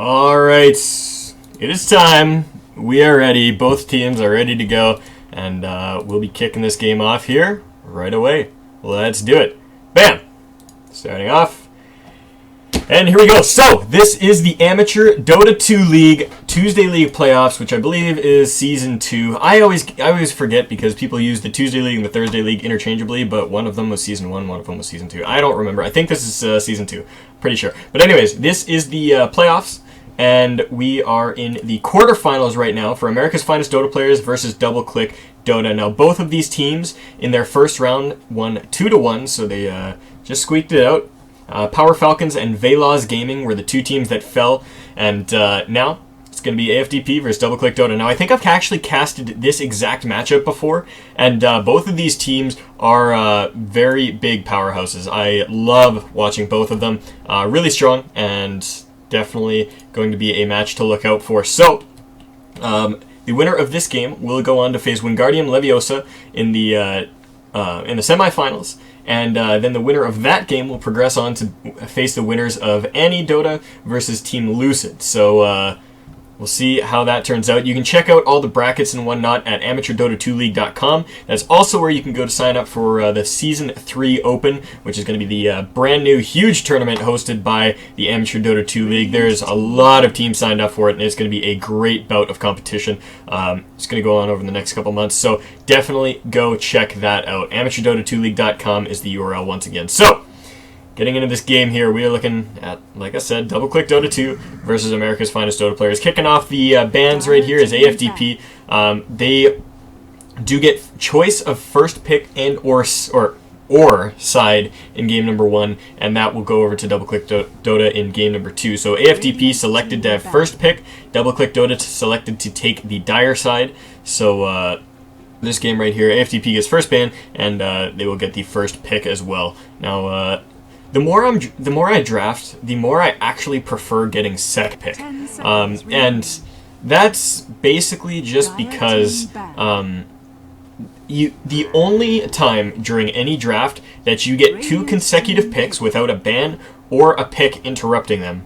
Alright, it is time. We are ready. Both teams are ready to go. And we'll be kicking this game off here right away. Let's do it. Bam! Starting off. And here we go. So, this is the Amateur Dota 2 League Tuesday League Playoffs, which I believe is Season 2. I always forget because people use the Tuesday League and the Thursday League interchangeably, but one of them was Season 1, one of them was Season 2. I don't remember. I think this is Season 2. Pretty sure. But anyways, this is the playoffs, and we are in the quarterfinals right now for America's Finest Dota Players versus DoubleClick Dota. Now, both of these teams in their first round won 2-1, so they just squeaked it out. Power Falcons and Veloz Gaming were the two teams that fell, and now it's going to be AFDP versus DoubleClick Dota. Now, I think I've actually casted this exact matchup before, and both of these teams are very big powerhouses. I love watching both of them. Really strong, and definitely going to be a match to look out for. So, the winner of this game will go on to face Wingardium Leviosa in the semifinals. And then the winner of that game will progress on to face the winners of Annie Dota versus Team Lucid. So we'll see how that turns out. You can check out all the brackets and whatnot at AmateurDota2League.com. That's also where you can go to sign up for the Season 3 Open, which is going to be the brand new huge tournament hosted by the Amateur Dota 2 League. There's a lot of teams signed up for it, and it's going to be a great bout of competition. It's going to go on over the next couple months, so definitely go check that out. AmateurDota2League.com is the URL once again. So, getting into this game here, we are looking at, like I said, DoubleClick Dota 2 versus America's Finest Dota Players. Kicking off the bans right here is AFDP. They do get choice of first pick and or side in game number 1, and that will go over to DoubleClick Dota in game number 2. So AFDP selected to have first pick, DoubleClick Dota selected to take the dire side. So this game right here, AFDP gets first ban, and they will get the first pick as well. Now, the more I draft, the more I actually prefer getting second pick, and that's basically just because the only time during any draft that you get 2 consecutive picks without a ban or a pick interrupting them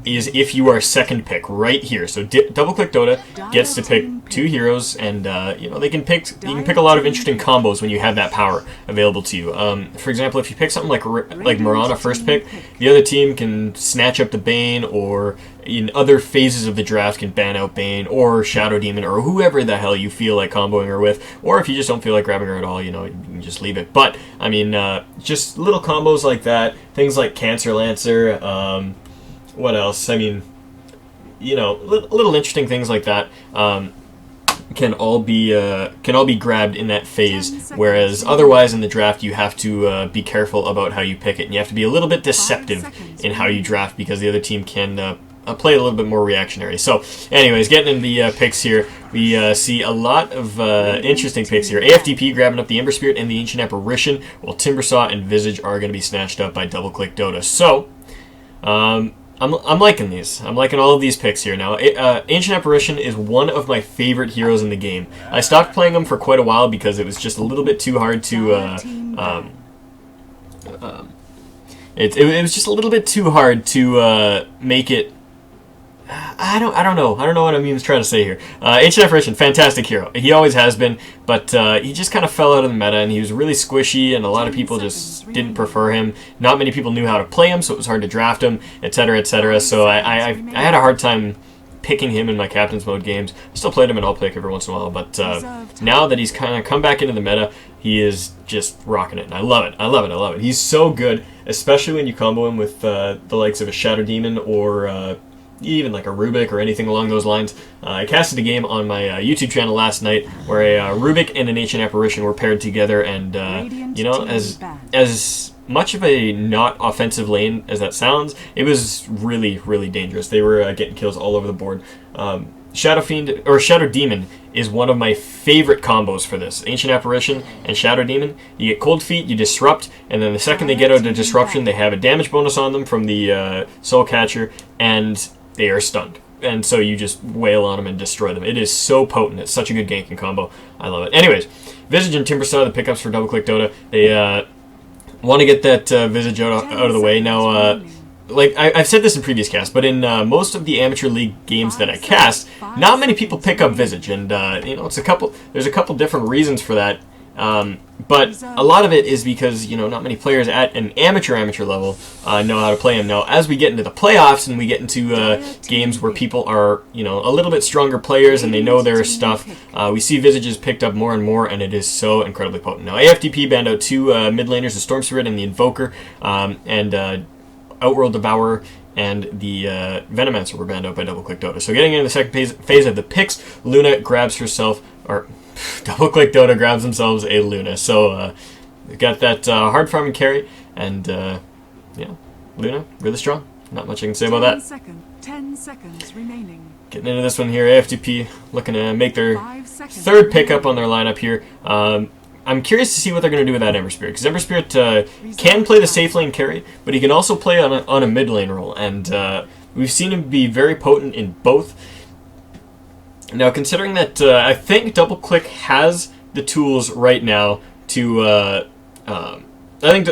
is if you are second pick right here. So DoubleClick Dota gets to pick 2 heroes, and you know, you can pick a lot of interesting combos when you have that power available to you. For example, if you pick something like Mirana first pick, the other team can snatch up the Bane, or in other phases of the draft can ban out Bane or Shadow Demon or whoever the hell you feel like comboing her with. Or if you just don't feel like grabbing her at all, you know, you can just leave it. But I mean, just little combos like that, things like Cancer Lancer. What else? I mean, you know, little interesting things like that can all be grabbed in that phase. Whereas otherwise in the draft, you have to be careful about how you pick it, and you have to be a little bit deceptive in how you draft because the other team can play a little bit more reactionary. So, anyways, getting into the picks here, we see a lot of interesting picks here. AFDP grabbing up the Ember Spirit and the Ancient Apparition, while Timbersaw and Visage are going to be snatched up by DoubleClick Dota. So, I'm liking these. I'm liking all of these picks here. Now, Ancient Apparition is one of my favorite heroes in the game. I stopped playing him for quite a while because it was just a little bit too hard to it was just a little bit too hard to make it. I don't know what I'm even trying to say here. Ancient Apparition, fantastic hero. He always has been, but he just kind of fell out of the meta, and he was really squishy, and a lot of people just didn't prefer him. Not many people knew how to play him, so it was hard to draft him, etc., etc. So I had a hard time picking him in my Captain's Mode games. I still played him in All Pick every once in a while, but now that he's kind of come back into the meta, he is just rocking it, and I love it. I love it. I love it. He's so good, especially when you combo him with the likes of a Shadow Demon or even like a Rubik or anything along those lines. I casted a game on my YouTube channel last night where a Rubik and an Ancient Apparition were paired together, and you know, as much of a not offensive lane as that sounds, it was really, really dangerous. They were getting kills all over the board. Shadow Fiend or Shadow Demon is one of my favorite combos for this. Ancient Apparition and Shadow Demon. You get Cold Feet, you disrupt, and then the second they get out of disruption, they have a damage bonus on them from the Soul Catcher, and they are stunned. And so you just wail on them and destroy them. It is so potent. It's such a good ganking combo. I love it. Anyways, Visage and Timbersaw, the pickups for DoubleClick Dota. They want to get that Visage out of the way. Now, like I've said this in previous casts, but in most of the amateur league games that I cast, not many people pick up Visage, and you know, there's a couple different reasons for that. But a lot of it is because, you know, not many players at an amateur level know how to play him. Now, as we get into the playoffs and we get into games where people are, you know, a little bit stronger players and they know their stuff, we see Visages picked up more and more, and it is so incredibly potent. Now, AFDP banned out 2 mid laners, the Storm Spirit and the Invoker, and Outworld Devourer and the Venomancer were banned out by DoubleClick Dota. So getting into the second phase of the picks, Luna grabs herself, or DoubleClick Dota grabs themselves a Luna. So we got that hard farming carry, and yeah, Luna, really strong. Not much I can say about that. 10 seconds remaining. Getting into this one here, AFDP looking to make their third pickup on their lineup here. I'm curious to see what they're going to do with that Ember Spirit, because Ember Spirit can play the safe lane carry, but he can also play on a mid lane role, and we've seen him be very potent in both. Now, considering that I think DoubleClick has the tools right now to, I think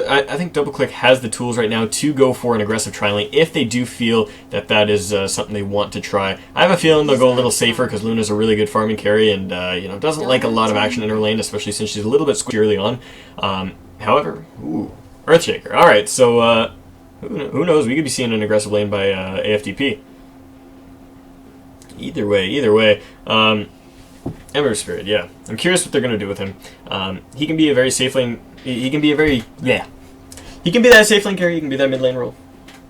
DoubleClick has the tools right now to go for an aggressive tri-lane if they do feel that that is something they want to try. I have a feeling they'll go a little safer because Luna's a really good farming carry and you know, doesn't like a lot of action in her lane, especially since she's a little bit squishy early on. However, Earthshaker. All right, so who knows? We could be seeing an aggressive lane by AFDP. Either way. Ember Spirit, yeah. I'm curious what they're going to do with him. He can be a very safe lane. He can be a very, yeah. He can be that safe lane carry. He can be that mid lane role.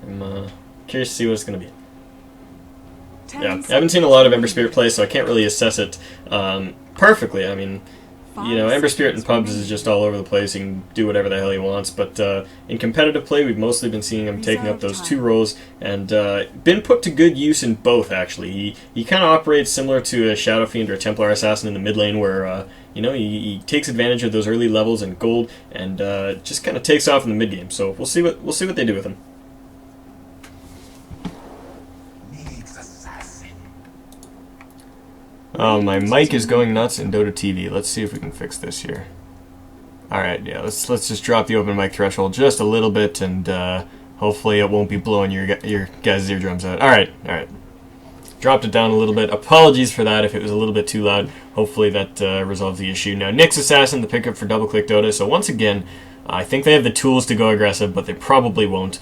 I'm curious to see what it's going to be. Yeah, I haven't seen a lot of Ember Spirit play, so I can't really assess it perfectly. I mean, you know, Ember Spirit in pubs is just all over the place. He can do whatever the hell he wants. But in competitive play, we've mostly been seeing him taking up those 2 roles and been put to good use in both, actually. He kind of operates similar to a Shadow Fiend or a Templar Assassin in the mid lane where, you know, he takes advantage of those early levels in gold and just kind of takes off in the mid game. So we'll see what they do with him. Oh, my mic is going nuts in Dota TV. Let's see if we can fix this here. Alright, yeah, let's just drop the open mic threshold just a little bit, and hopefully it won't be blowing your guys' eardrums out. Alright. Dropped it down a little bit. Apologies for that if it was a little bit too loud. Hopefully that resolves the issue. Now, Nyx Assassin, the pickup for DoubleClick Dota. So once again, I think they have the tools to go aggressive, but they probably won't.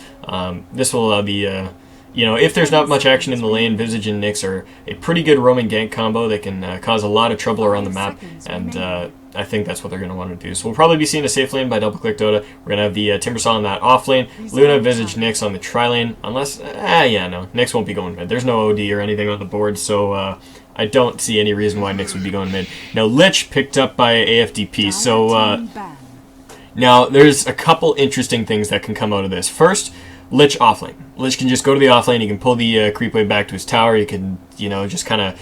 This will allow the... you know, if there's not much action in the lane, Visage and Nyx are a pretty good roaming gank combo. They can cause a lot of trouble around the map, and I think that's what they're going to want to do. So we'll probably be seeing a safe lane by DoubleClick Dota. We're going to have the Timbersaw on that off lane, Luna, Visage, Nyx on the tri-lane, unless, yeah, no, Nyx won't be going mid. There's no OD or anything on the board, so I don't see any reason why Nyx would be going mid. Now, Lich picked up by AFDP, so now there's a couple interesting things that can come out of this. First, Lich offlane. Lich can just go to the offlane, he can pull the creep wave back to his tower, he can, you know, just kind of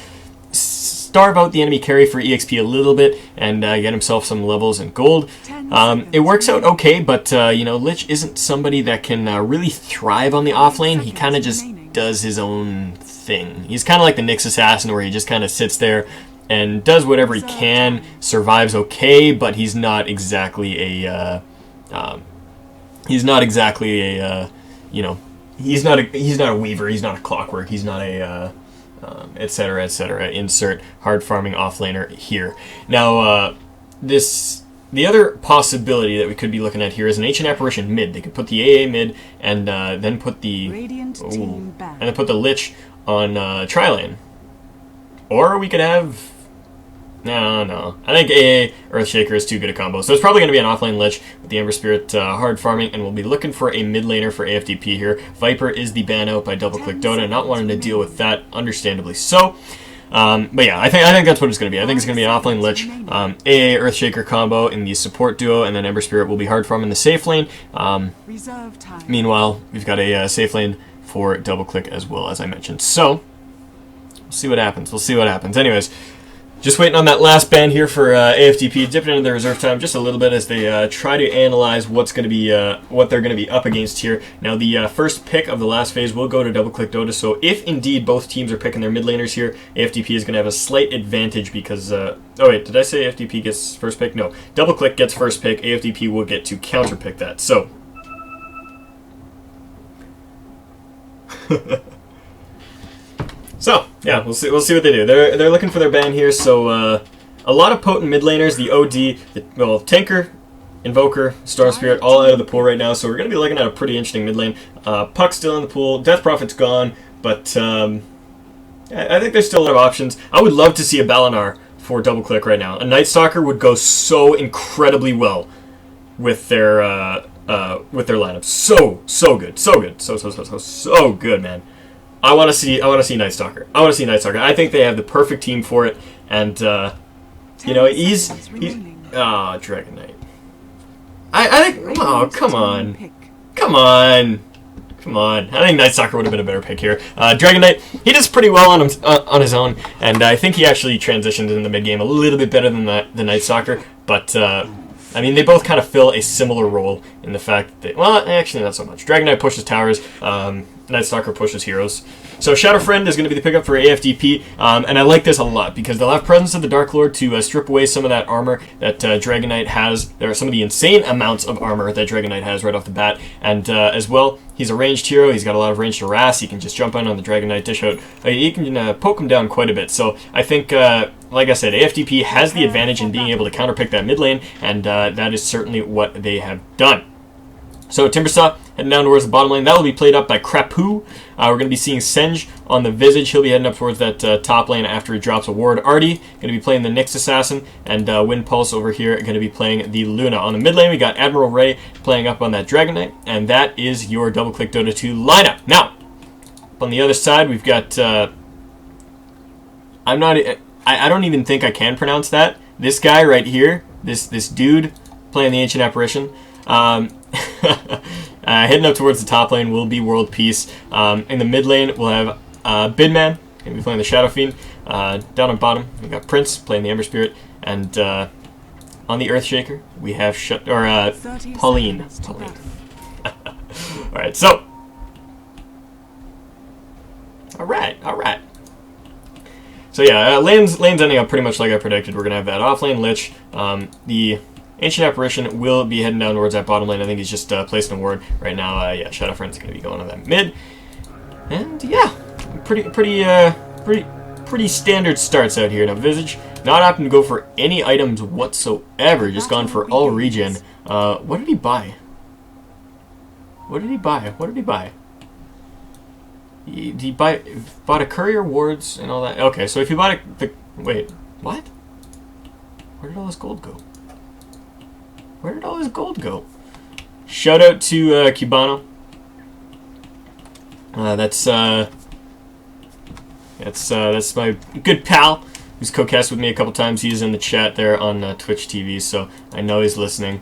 starve out the enemy carry for EXP a little bit and get himself some levels and gold. It works out okay, but, you know, Lich isn't somebody that can really thrive on the offlane. He kind of just does his own thing. He's kind of like the Nyx Assassin where he just kind of sits there and does whatever he can, survives okay, but he's not exactly a, you know, he's not a weaver, he's not a clockwork, he's not a, etc., etc. Insert hard farming offlaner here. Now, the other possibility that we could be looking at here is an Ancient Apparition mid. They could put the AA mid and then put the Lich on tri-lane. Or we could have... No. I think AA Earthshaker is too good a combo. So it's probably going to be an offlane Lich with the Ember Spirit hard farming, and we'll be looking for a mid laner for AFDP here. Viper is the ban out by DoubleClick Dota, not wanting to deal with that, understandably so. But yeah, I think that's what it's going to be. I think it's going to be an offlane Lich, AA Earthshaker combo in the support duo, and then Ember Spirit will be hard farming the safe lane. Meanwhile, we've got a safe lane for DoubleClick as well, as I mentioned. So, we'll see what happens. Anyways, just waiting on that last ban here for AFDP, dipping into the reserve time just a little bit as they try to analyze what's going to be what they're going to be up against here. Now, the first pick of the last phase will go to DoubleClick Dota, so if indeed both teams are picking their mid laners here, AFDP is going to have a slight advantage because... oh wait, did I say AFDP gets first pick? No. DoubleClick gets first pick, AFDP will get to counter pick that. So, So yeah, we'll see what they do. They're looking for their ban here. So a lot of potent mid laners. The OD, Tinker, Invoker, Storm Spirit, all out of the pool right now. So we're going to be looking at a pretty interesting mid lane. Puck's still in the pool. Death Prophet's gone, but I think there's still a lot of options. I would love to see a Balinar for double click right now. A Night Stalker would go so incredibly well with their lineup. So good, so good, man. I want to see Night Stalker. I think they have the perfect team for it, and he's Dragon Knight. I think. Oh, come on. I think Night Stalker would have been a better pick here. Dragon Knight, he does pretty well on his own, and I think he actually transitioned in the mid game a little bit better than the Night Stalker. But I mean, they both kind of fill a similar role in the fact that, well, actually not so much. Dragon Knight pushes towers. Night Stalker pushes heroes. So Shadow Friend is going to be the pickup for AFDP, and I like this a lot because they'll have Presence of the Dark Lord to strip away some of that armor that Dragon Knight has. There are some of the insane amounts of armor that Dragon Knight has right off the bat, and as well, he's a ranged hero. He's got a lot of range to harass. He can just jump on the Dragon Knight, dish out. He can poke him down quite a bit. So I think, like I said, AFDP has the advantage in being able to counterpick that mid lane, and that is certainly what they have done. So Timbersaw heading down towards the bottom lane. That will be played up by Krapu. We're going to be seeing Senj on the Visage. He'll be heading up towards that top lane after he drops a ward. Artie going to be playing the Nyx Assassin, and Wind Pulse over here going to be playing the Luna. On the mid lane, we got Admiral Ray playing up on that Dragon Knight, and that is your double click Dota 2 lineup. Now, on the other side, we've got I don't even think I can pronounce that. This guy right here, this dude playing the Ancient Apparition. Heading up towards the top lane will be World Peace. In the mid lane, we'll have Bidman, going to be playing the Shadow Fiend. Down on bottom, we got Prince playing the Ember Spirit, and on the Earthshaker, we have Pauline. All right, so all right. So yeah, lane's ending up pretty much like I predicted. We're gonna have that offlane Lich. The Ancient Apparition will be heading down towards that bottom lane. I think he's just placing a ward right now. Yeah, Shadow Friend's going to be going on that mid. And yeah, pretty standard starts out here. Now Visage not opting to go for any items whatsoever. Just gone for all regen. What did he buy? He bought a courier wards and all that. Okay, so if you bought wait, what? Where did all this gold go? Shout out to Cubano. That's my good pal who's co-cast with me a couple times. He's in the chat there on Twitch TV, so I know he's listening.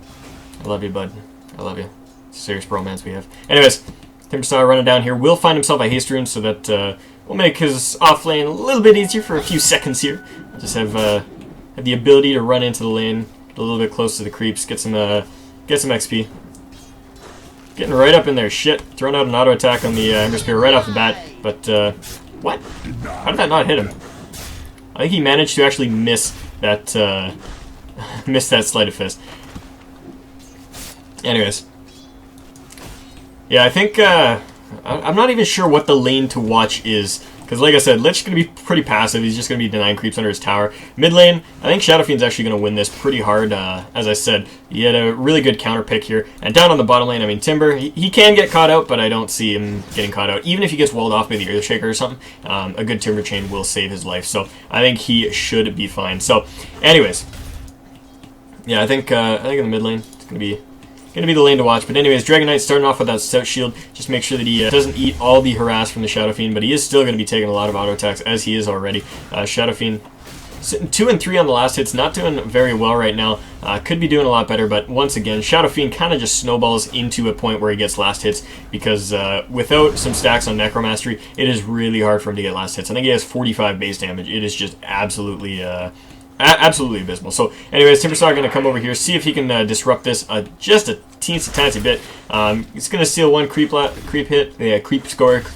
I love you, bud. I love you. It's a serious bromance we have. Anyways, Timberstar running down here will find himself a haste rune, so that will make his off lane a little bit easier for a few seconds here. Just have the ability to run into the lane a little bit close to the creeps, get some XP. Getting right up in there. Shit. Throwing out an auto attack on the Ember Spear right off the bat. But, what? How did that not hit him? I think he managed to actually miss that, Sleight of Fist. Anyways. Yeah, I think, I'm not even sure what the lane to watch is. Because, like I said, Lich is going to be pretty passive. He's just going to be denying creeps under his tower. Mid lane, I think Shadow Fiend's actually going to win this pretty hard. As I said, he had a really good counter pick here. And down on the bottom lane, I mean, Timber, he can get caught out, but I don't see him getting caught out. Even if he gets walled off by the Earthshaker or something, a good Timber chain will save his life. So I think he should be fine. So, anyways, yeah, I think in the mid lane, it's going to be the lane to watch. But anyways, Dragon Knight starting off with that Stout Shield. Just make sure that he doesn't eat all the harass from the Shadow Fiend, but he is still going to be taking a lot of auto attacks, as he is already. Shadow Fiend sitting 2 and 3 on the last hits, not doing very well right now. Could be doing a lot better, but once again, Shadow Fiend kind of just snowballs into a point where he gets last hits, because without some stacks on Necromastery, it is really hard for him to get last hits. I think he has 45 base damage. It is just absolutely abysmal. So anyways, Timberstar going to come over here, see if he can disrupt this just a teensy bit. He's going to steal one creep hit, creep score, but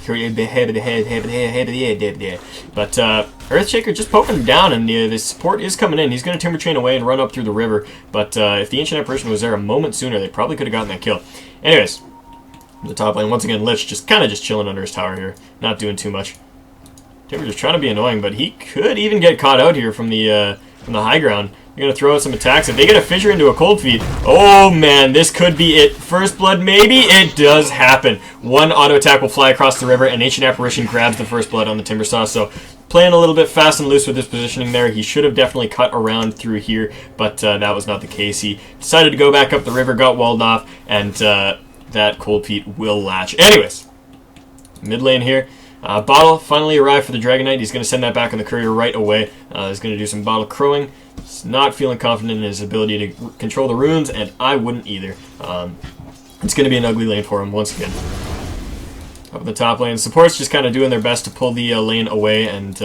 Earthshaker just poking him down, and the support is coming in. He's going to Timber Chain away and run up through the river, but if the Ancient Apparition was there a moment sooner, they probably could have gotten that kill. Anyways, The top lane, once again, Lich just kind of just chilling under his tower here, not doing too much. Timber just trying to be annoying, but he could even get caught out here from the high ground. They're going to throw out some attacks. If they get a fissure into a cold feet, oh man, this could be it. First blood, maybe? It does happen. One auto attack will fly across the river, and Ancient Apparition grabs the first blood on the Timbersaw. So playing a little bit fast and loose with his positioning there. He should have definitely cut around through here, but that was not the case. He decided to go back up the river, got walled off, and that cold feet will latch. Anyways, mid lane here. Bottle finally arrived for the Dragon Knight. He's going to send that back on the courier right away. He's going to do some bottle crowing. He's not feeling confident in his ability to control the runes, and I wouldn't either. It's going to be an ugly lane for him once again. Up in the top lane, support's just kind of doing their best to pull the lane away and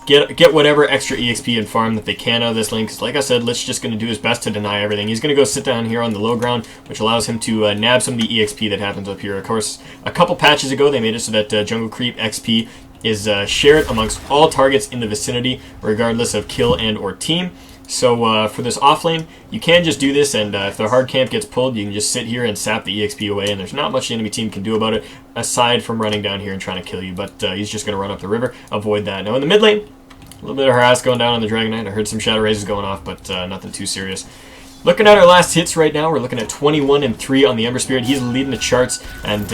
get whatever extra EXP and farm that they can out of this lane, because like I said, Lich's just going to do his best to deny everything. He's going to go sit down here on the low ground, which allows him to nab some of the EXP that happens up here. Of course, a couple patches ago, they made it so that Jungle Creep XP is shared amongst all targets in the vicinity, regardless of kill and or team. So for this off lane, you can just do this, and if the hard camp gets pulled, you can just sit here and sap the EXP away, and there's not much the enemy team can do about it, aside from running down here and trying to kill you. But he's just going to run up the river, avoid that. Now in the mid lane, a little bit of harass going down on the Dragon Knight. I heard some Shadow Razes going off, but nothing too serious. Looking at our last hits right now, we're looking at 21-3 on the Ember Spirit. He's leading the charts, and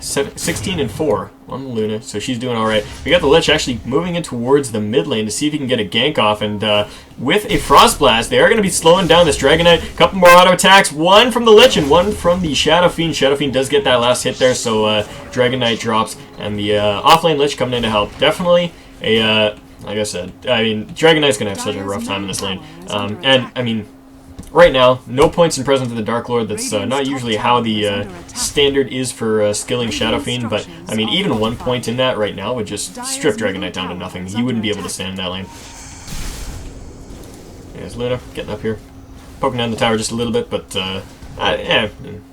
16-4 on the Luna, so she's doing alright. We got the Lich actually moving in towards the mid lane to see if he can get a gank off, and with a Frost Blast, they are going to be slowing down this Dragon Knight. A couple more auto attacks, one from the Lich and one from the Shadow Fiend. Shadow Fiend does get that last hit there, so Dragon Knight drops, and the offlane Lich coming in to help. Definitely a, like I said, I mean, Dragon Knight's going to have such a rough time in this lane, and, I mean, right now, no points in present to the Dark Lord. That's not usually how the standard is for skilling Shadow Fiend, but I mean, even 1 point in that right now would just strip Dragon Knight down to nothing. He wouldn't be able to stand in that lane. There's Luna getting up here, poking down the tower just a little bit, but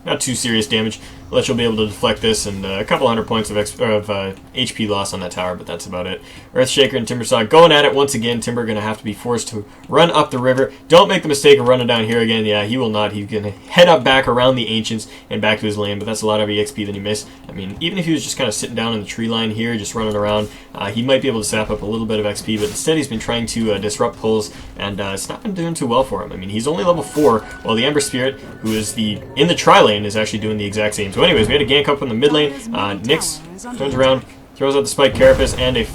not too serious damage. Lich will be able to deflect this, and a couple hundred points of HP loss on that tower, but that's about it. Earthshaker and Timbersaw going at it once again. Timber going to have to be forced to run up the river. Don't make the mistake of running down here again. Yeah, he will not. He's going to head up back around the Ancients and back to his lane, but that's a lot of EXP that he missed. I mean, even if he was just kind of sitting down in the tree line here, just running around, he might be able to sap up a little bit of XP, but instead he's been trying to disrupt pulls, and it's not been doing too well for him. I mean, he's only level 4, while the Ember Spirit, who is in the tri lane, is actually doing the exact same. So anyways, we had a gank up in the mid lane. Nyx turns around, throws out the Spike Carapace and an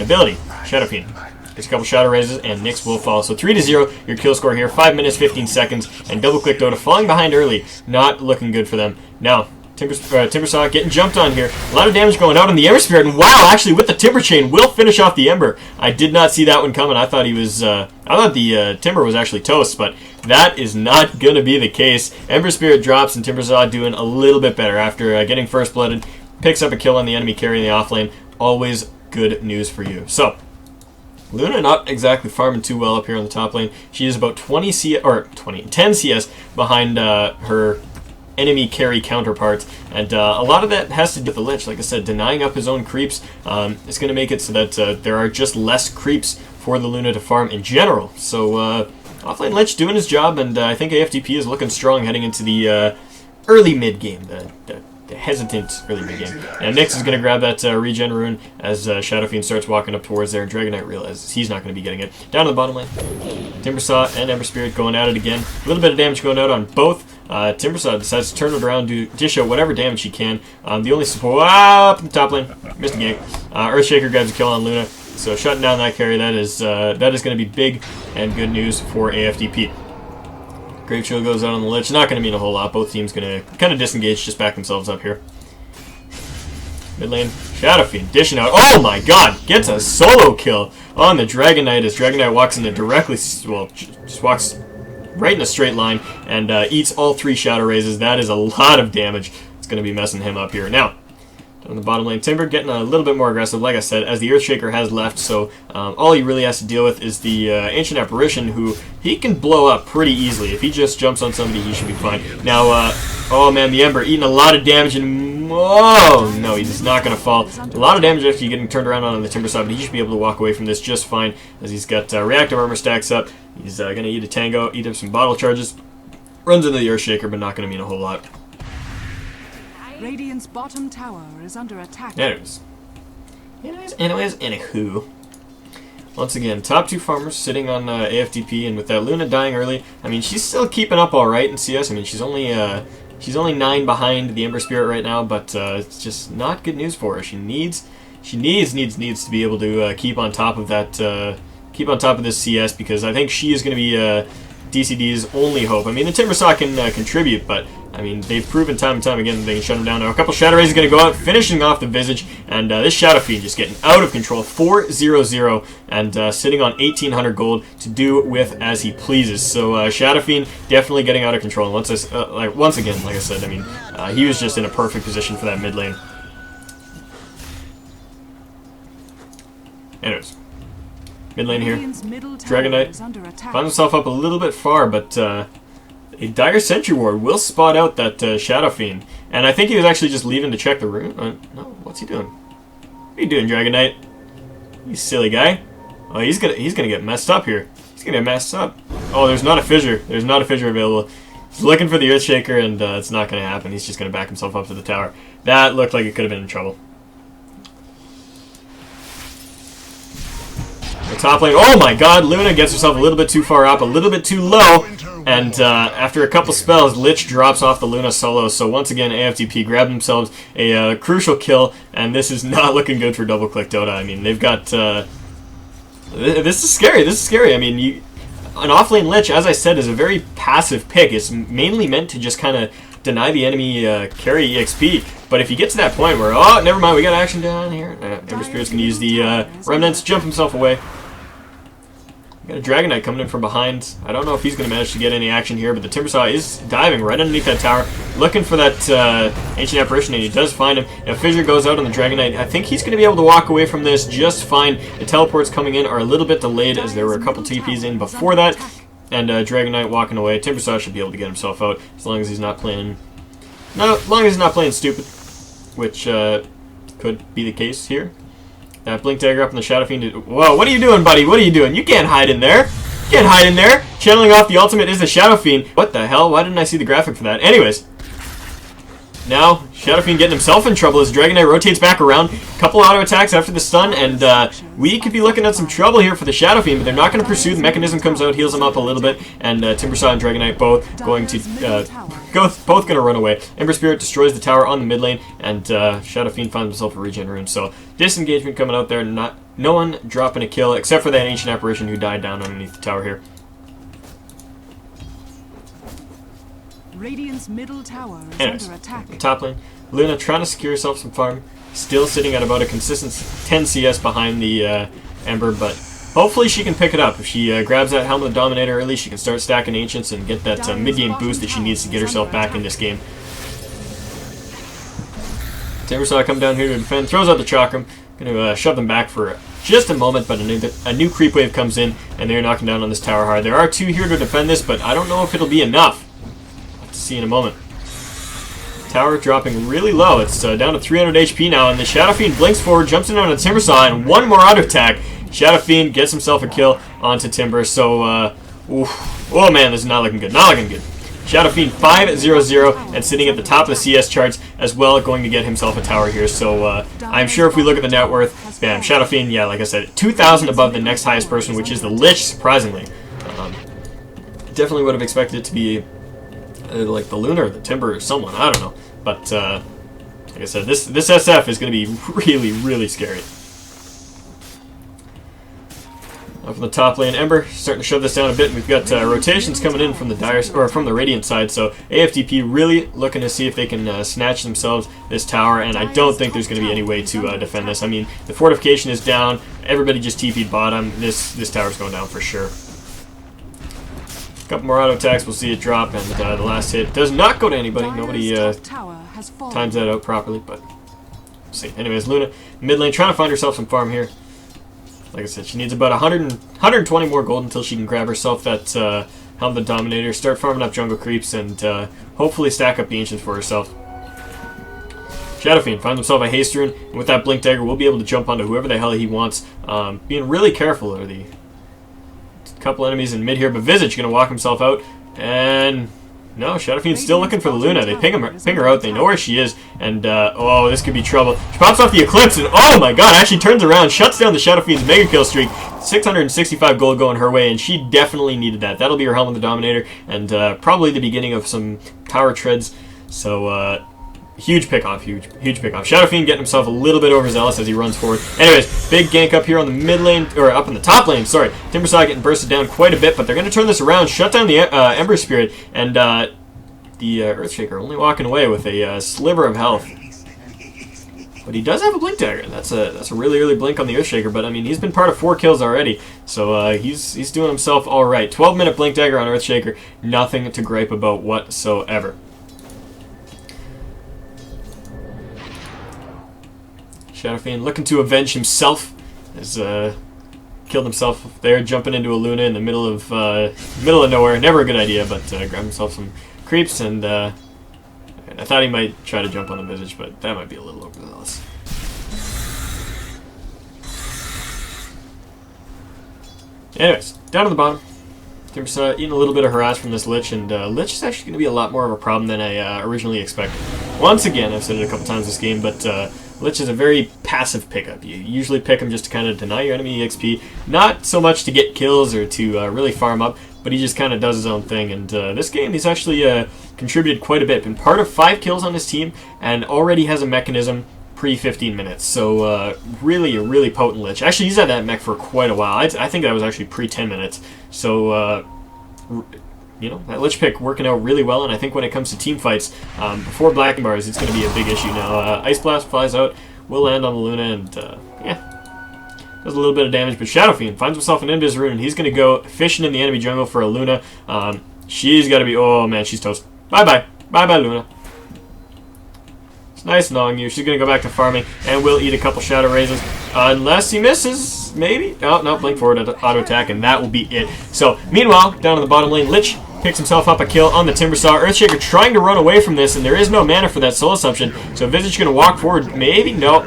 ability, Shadow Fiend. Gets a couple Shadow Razes, and Nyx will fall. So 3-0, your kill score here, 5 minutes, 15 seconds, and double-click Dota falling behind early. Not looking good for them. Now, Timbersaw getting jumped on here. A lot of damage going out on the Ember Spirit, and wow, actually with the Timber Chain will finish off the Ember. I did not see that one coming. I thought he was, I thought the Timber was actually toast, but that is not going to be the case. Ember Spirit drops, and Timbersaw doing a little bit better after getting first blooded. Picks up a kill on the enemy carry in the offlane. Always good news for you. So, Luna not exactly farming too well up here on the top lane. She is about 10 CS behind her enemy carry counterparts, and a lot of that has to do with the Lich. Like I said, denying up his own creeps is going to make it so that there are just less creeps for the Luna to farm in general. So offlane Lich doing his job, and I think AFDP is looking strong heading into the early mid game, the hesitant early mid game. And Nyx is going to grab that regen rune as Shadow Fiend starts walking up towards there, and Dragon Knight realizes he's not going to be getting it. Down to the bottom lane, Timbersaw and Ember Spirit going at it again. A little bit of damage going out on both. Timbersaw decides to turn it around, dish out whatever damage he can. The only support up in the top lane, missed a gank. Earthshaker grabs a kill on Luna, so shutting down that carry, that is going to be big and good news for AFDP. Grave Chill goes out on the Lich. Not going to mean a whole lot. Both teams going to kind of disengage, just back themselves up here. Mid lane, Shadow Fiend dishing out. Oh my god! Gets a solo kill on the Dragon Knight as Dragon Knight walks into directly, well, just walks right in a straight line and eats all 3 Shadow Razes. That is a lot of damage. It's going to be messing him up here. Now, on the bottom lane, Timber getting a little bit more aggressive, like I said, as the Earthshaker has left, so all he really has to deal with is the Ancient Apparition, who he can blow up pretty easily. If he just jumps on somebody, he should be fine. Now, oh man, the Ember eating a lot of damage, and oh no, he's not going to fall. A lot of damage actually getting turned around on the Timbersaw, but he should be able to walk away from this just fine, as he's got reactive armor stacks up. He's going to eat a tango, eat up some bottle charges. Runs into the Earthshaker, but not going to mean a whole lot. Radiant's bottom tower is under attack. Anyways, anywho. Once again, top 2 farmers sitting on AFDP, and with that Luna dying early, I mean, she's still keeping up all right in CS. I mean, she's only 9 behind the Ember Spirit right now, but it's just not good news for her. She needs to be able to keep on top of that, keep on top of this CS, because I think she is going to be DCD's only hope. I mean, the Timbersaw can contribute, but I mean, they've proven time and time again that they can shut him down. Now, a couple Shadow Rays are going to go out, finishing off the Visage, and this Shadow Fiend just getting out of control, 4-0-0, and sitting on 1,800 gold to do with as he pleases. So, Shadow Fiend definitely getting out of control. And once again, like I said, I mean, he was just in a perfect position for that mid lane. Anyways, mid lane here. Dragon Knight finds himself up a little bit far, but a Dire Sentry Ward will spot out that Shadow Fiend. And I think he was actually just leaving to check the room. No, what's he doing? What are you doing, Dragon Knight? You silly guy. Oh, he's gonna get messed up here. He's gonna get messed up. Oh, there's not a fissure. There's not a fissure available. He's looking for the Earthshaker, and it's not gonna happen. He's just gonna back himself up to the tower. That looked like it could have been in trouble. The top lane. Oh my God! Luna gets herself a little bit too far up, a little bit too low. And after a couple spells, Lich drops off the Luna solo. So once again, AFTP grabbed themselves a crucial kill, and this is not looking good for Double Click Dota. I mean, they've got... this is scary. This is scary. I mean, an offlane Lich, as I said, is a very passive pick. It's mainly meant to just kind of deny the enemy carry EXP. But if you get to that point where, oh, never mind, we got action down here. Ember Spirit's going to use the Remnants, jump himself away. Got a Dragon Knight coming in from behind. I don't know if he's going to manage to get any action here, but the Timbersaw is diving right underneath that tower, looking for that Ancient Apparition, and he does find him. Now, Fissure goes out on the Dragon Knight. I think he's going to be able to walk away from this just fine. The teleports coming in are a little bit delayed, as there were a couple TPs in before that, and Dragon Knight walking away. Timbersaw should be able to get himself out, as long as he's not playing... No, as long as he's not playing stupid, which could be the case here. That Blink Dagger up in the Shadow Fiend. Whoa, what are you doing, buddy? What are you doing? You can't hide in there. You can't hide in there. Channeling off the ultimate is the Shadow Fiend. What the hell? Why didn't I see the graphic for that? Anyways. Now, Shadow Fiend getting himself in trouble as Dragon Knight rotates back around. Couple auto attacks after the stun, and we could be looking at some trouble here for the Shadow Fiend, but they're not going to pursue. The Mechanism comes out, heals him up a little bit, and Timbersaw and Dragon Knight both going to both going to run away. Ember Spirit destroys the tower on the mid lane, and Shadow Fiend finds himself a regen rune. So disengagement coming out there, no one dropping a kill except for that Ancient Apparition who died down underneath the tower here. Radiant's middle tower is under attack. Top lane, Luna trying to secure herself some farm, still sitting at about a consistent 10 CS behind the Ember, but hopefully she can pick it up. If she grabs that Helmet of Dominator early, she can start stacking Ancients and get that mid-game boost that she needs to get herself back in this game. Timbersaw come down here to defend, throws out the Chakram, going to shove them back for just a moment, but a new creep wave comes in, and they're knocking down on this tower hard. There are 2 here to defend this, but I don't know if it'll be enough. See in a moment. Tower dropping really low. It's down to 300 HP now, and the Shadow Fiend blinks forward, jumps in on a Timbersaw, and one more auto attack. Shadow Fiend gets himself a kill onto Timber. So, oh man, this is not looking good. Not looking good. Shadow Fiend 5-0-0 and sitting at the top of the CS charts as well, going to get himself a tower here. So I'm sure if we look at the net worth, bam, Shadow Fiend, yeah, like I said, 2,000 above the next highest person, which is the Lich, surprisingly. Definitely would have expected it to be like the Luna or the Timber or someone, I don't know. But like I said, this SF is going to be really, really scary. From the top lane, Ember starting to shove this down a bit. We've got rotations coming in from the Radiant side, so AFDP really looking to see if they can snatch themselves this tower, and I don't think there's going to be any way to defend this. I mean, the fortification is down. Everybody just TP'd bottom. This tower's going down for sure. A couple more auto attacks, we'll see it drop, and the last hit does not go to anybody. Nobody times that out properly, but we'll see. Anyways, Luna, mid lane, trying to find herself some farm here. Like I said, she needs about 120 more gold until she can grab herself that Helm the Dominator, start farming up jungle creeps, and hopefully stack up the Ancients for herself. Shadow Fiend finds himself a haste rune, and with that Blink Dagger, we'll be able to jump onto whoever the hell he wants. Being really careful over the couple enemies in mid here, but Visage going to walk himself out, and No, Shadowfiend's still looking for the Luna. They ping her out. They know where she is. And, oh, this could be trouble. She pops off the Eclipse, and oh my god, actually turns around, shuts down the Shadowfiend's mega kill streak. 665 gold going her way, and she definitely needed that. That'll be her Helm of the Dominator, and probably the beginning of some power treads. So, huge pick-off, huge pick-off. Shadowfiend getting himself a little bit overzealous as he runs forward. Anyways, big gank up here on the mid lane, or up in the top lane, sorry. Timbersaw getting bursted down quite a bit, but they're going to turn this around, shut down the Ember Spirit, and the Earthshaker only walking away with a sliver of health. But he does have a Blink Dagger. That's a really early blink on the Earthshaker, but I mean, he's been part of 4 kills already, so he's doing himself all right. 12-minute Blink Dagger on Earthshaker, nothing to gripe about whatsoever. Shadowfiend looking to avenge himself. Has killed himself there, jumping into a Luna in the middle of nowhere. Never a good idea, but grabbed himself some creeps, and I thought he might try to jump on the Visage, but that might be a little overzealous. Anyways, down to the bottom. Timbersaw eating a little bit of harass from this Lich, and Lich is actually going to be a lot more of a problem than I originally expected. Once again, I've said it a couple times this game, but Lich is a very passive pickup. You usually pick him just to kind of deny your enemy EXP, not so much to get kills or to really farm up, but he just kind of does his own thing. And this game, he's actually contributed quite a bit. Been part of 5 kills on his team, and already has a mechanism pre-15 minutes. So really a really potent Lich. Actually, he's had that mech for quite a while. I think that was actually pre-10 minutes. So you know, that Lich pick working out really well, and I think when it comes to team fights, before Black Bars, it's going to be a big issue now. Ice Blast flies out, will land on the Luna, and yeah, does a little bit of damage, but Shadowfiend finds himself an Invis Rune, and he's going to go fishing in the enemy jungle for a Luna. She's got to be, oh man, she's toast. Bye-bye. Bye-bye, Luna. It's nice knowing you. She's going to go back to farming, and will eat a couple Shadow Raises, unless he misses. Maybe? Oh, no, blink forward, auto attack, and that will be it. So, meanwhile, down in the bottom lane, Lich picks himself up a kill on the Timbersaw. Earthshaker trying to run away from this, and there is no mana for that Soul Assumption. So Visage going to walk forward. Maybe? No.